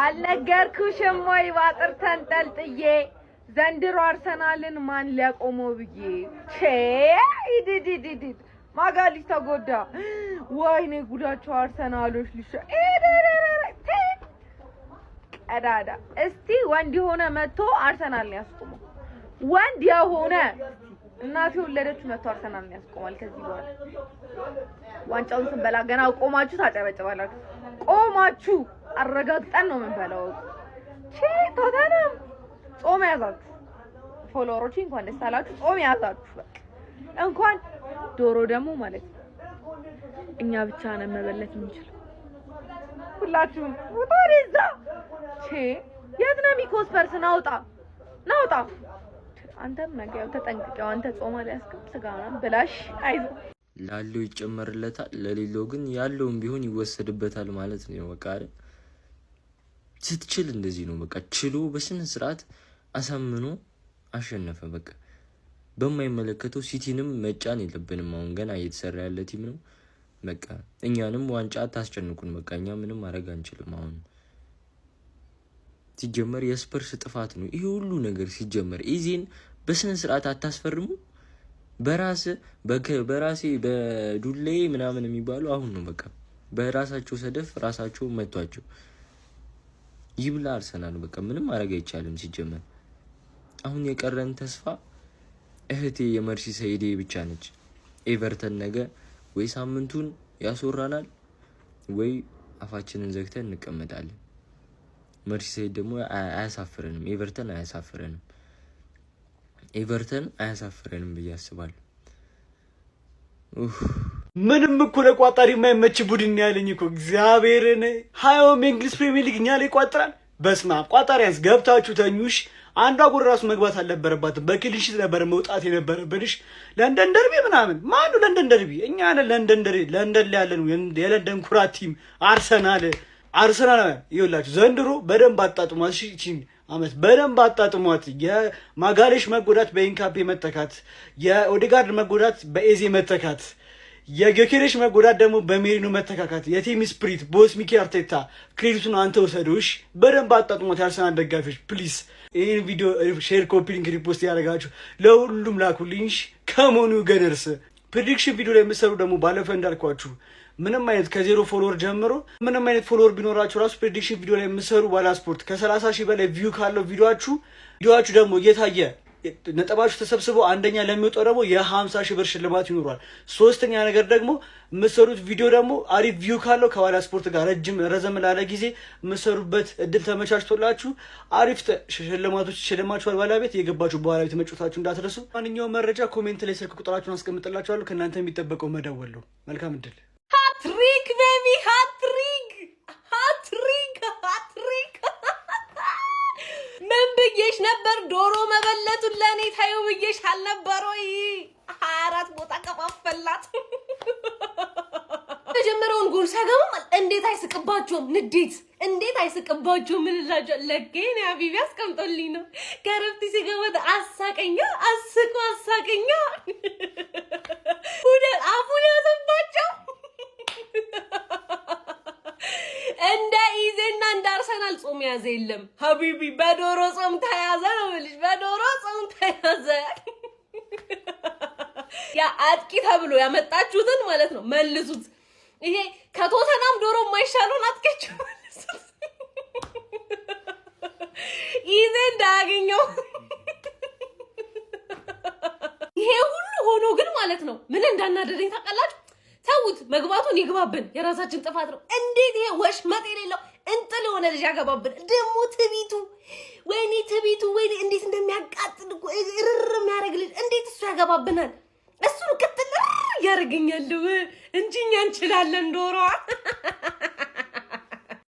አልነገርኩሽም ወይ ባጥር ተንጠልጥዬ ዘንድሮ አርሰናልን ማን ሊያቆመው ብዬ ዲዲዲዲ ማጋሊ ተጎዳ ወይኔ ጉዳቸው አርሰናሎች ቀዳዳ እስቲ ወንድ የሆነ መጥቶ አርሰናልን ያስቆመው ወንድ የሆነ እናቱ ወለደችው መጥቶ አርሰናልን ያስቆማል ከዚህ በኋላ ዋንጫውን ስንበላ ገና ቆማችሁ ታጨበጭባላችሁ ቆማችሁ አረጋግጠን ነው የምንበላው ቶተናም ጾም ያዛችሁ ፎሎወሮች እንኳን ደስ አላችሁ ጾም ያዛችሁ በቃ እንኳን ዶሮ ደግሞ ማለት እኛ ብቻ ነን መበለት እንችል ሁላችሁም ወጣሪዛ የት ነው ሚኮስፐርስ ናውጣ አንተም ነገው ተጠንቅቀው አንተ ጾም አልያዝክም ስጋና ብላሽ አይዞ ላለው ይጨመርለታል ለሌለው ግን ያለውም ቢሆን ይወሰድበታል ማለት ነው በቃ ስትችል እንደዚህ ነው በቃ ችሎ በስነ ስርዓት አሳምኖ አሸነፈ በቃ በማይመለከተው ሲቲንም መጫን የለብንም አሁን ገና እየተሰራ ያለ ቲም ነው በቃ እኛንም ዋንጫ ታስጨንቁን በቃ እኛ ምንም ማድረግ አንችልም አሁን ሲጀመር የስፐርስ ጥፋት ነው ይሄ ሁሉ ነገር ሲጀመር ኢዚን በስነ ስርዓት አታስፈርሙ በራሴ በዱሌ ምናምን የሚባለው አሁን ነው በቃ በራሳቸው ሰደፍ ራሳቸው መቷቸው ይብላ አርሰናል በቃ ምንም ማድረግ አይቻልም ሲጀመር አሁን የቀረን ተስፋ እህቴ የመርሲሳይድ ብቻ ነች ኤቨርተን ነገ ወይ ሳምንቱን ያስወራናል ወይ አፋችንን ዘግተን እንቀመጣለን መርሲሳይድ ደግሞ አያሳፍረንም ኤቨርተን አያሳፍረንም በያስባለሁ ምንም እኮ ለቋጣሪ የማይመች ቡድን ያለኝ እኮ እግዚአብሔርን ሃዮም እንግሊዝ ፕሪሚየር ሊግ እኛ ላይ ይቋጥራል በስማ ቋጣሪያንስ ገብታችሁ ተኙሽ አንዷ ጎል ራሱ መግባት አልነበረባትም በክሊንሺት ነበር መውጣት የነበረብሽ ለንደን ደርቢ ምናምን ማን ነው ለንደን ደርቢ እኛ ነን ለንደን ላይ ያለነው የለንደን ኩራት ቲም አርሰናል ይኸውላችሁ ዘንድሮ በደንብ አጣጥሟት እቺን አመት በደንብ አጣጥሟት የማጋሌሽ መጎዳት በኢንካፔ መተካት የኦዴጋርድ መጎዳት በኤዜ መተካት የገኬሬሽ መጎዳት ደግሞ በሜሪኖ መተካካት የቲም ስፕሪት ቦስ ሚኬል አርቴታ ክሬዲቱን አንተ ወሰዶሽ በደንብ አጣጥሟት ያርሰናል ደጋፊዎች ፕሊዝ ይሄን ቪዲዮ ሼር ኮፒ ሊንክ ሪፖስት ያደርጋችሁ ለሁሉም ላኩልኝ ከሞኑ ገነርስ ፕሬዲክሽን ቪዲዮ ላይ የምትሰሩ ደግሞ ባለፈ እንዳልኳችሁ ምንም አይነት ከዜሮ ፎሎወር ጀምሮ ምንም አይነት ፎሎወር ቢኖራችሁ ራሱ ፕሬዲክሽን ቪዲዮ ላይ የምትሰሩ ባላ ስፖርት ከ30,000 በላይ ቪው ካለው ቪዲዮአችሁ ደግሞ እየታየ ነጥባችሁ ተሰብስበው አንደኛ ለሚወጣው ደግሞ የ50,000 ብር ሽልማት ይኖራል ሶስተኛ ነገር ደግሞ የምትሰሩት ቪዲዮ ደግሞ አሪፍ ቪው ካለው ከባላ ስፖርት ጋር ረዘም ላለ ጊዜ የምትሰሩበት እድል ተመቻችቶላችሁ አሪፍ ሽልማቶች ሽልማችኋል ባለቤት የገባችሁ በኋላ ተመጭታችሁ እንዳትረሱ ማንኛውም መረጃ ኮሜንት ላይ ስልክ ቁጥራችሁን አስቀምጥላችኋለሁ ከእናንተ የሚጠበቀው መደወል ነው መልካም እድል ሃትሪክ ቤቢ ሃትሪክ ምን ብዬሽ ነበር ዶሮ መበለቱን ለኔ ታዩ ብዬሽ አልነበረው 24 ቦታ ከፋፈላት ተጀመረውን ጎል ሳገባ እንዴት አይስቅባችሁም ንዴት እንዴት አይስቅባችሁም ምን ላጆ ለገኝ አቢቢ አስቀምጦልኝ ነው ከረፍት ሲገባ አሳቀኛ አሳቀኛ ወደ አፉን ያዘባቸው እንደ ኢዜና እንደ አርሰናል ጾም ያዘ የለም ሀቢቢ በዶሮ ጾም ተያዘ ነው ልጅ በዶሮ ጾም ተያዘ ያ አጥቂ ተብሎ ያመጣችሁትን ማለት ነው መልሱት ይሄ ከቶተናም ዶሮ የማይሻለው አጥቂያችሁ መልሱት ኢዜ እንዳገኘው ይሄ ሁሉ ሆኖ ግን ማለት ነው ምን እንዳናደደኝ ታውቃላችሁ ታውት መግባቱን ይግባብን የራሳችን ጥፋት ነው እንዴት ይሄ ወሽመጥ የሌለው እንጥል ሆነ ልጅ ያገባብን ደሞ ትቢቱ ወይኔ እንዴት እንደሚያቃጥል እኮ እርር የሚያደርግ ልጅ እንዴት እሱ ያገባብናል እሱ ቅጥል ያርገኛል እንጂ እኛ እንችላለን ዶሮ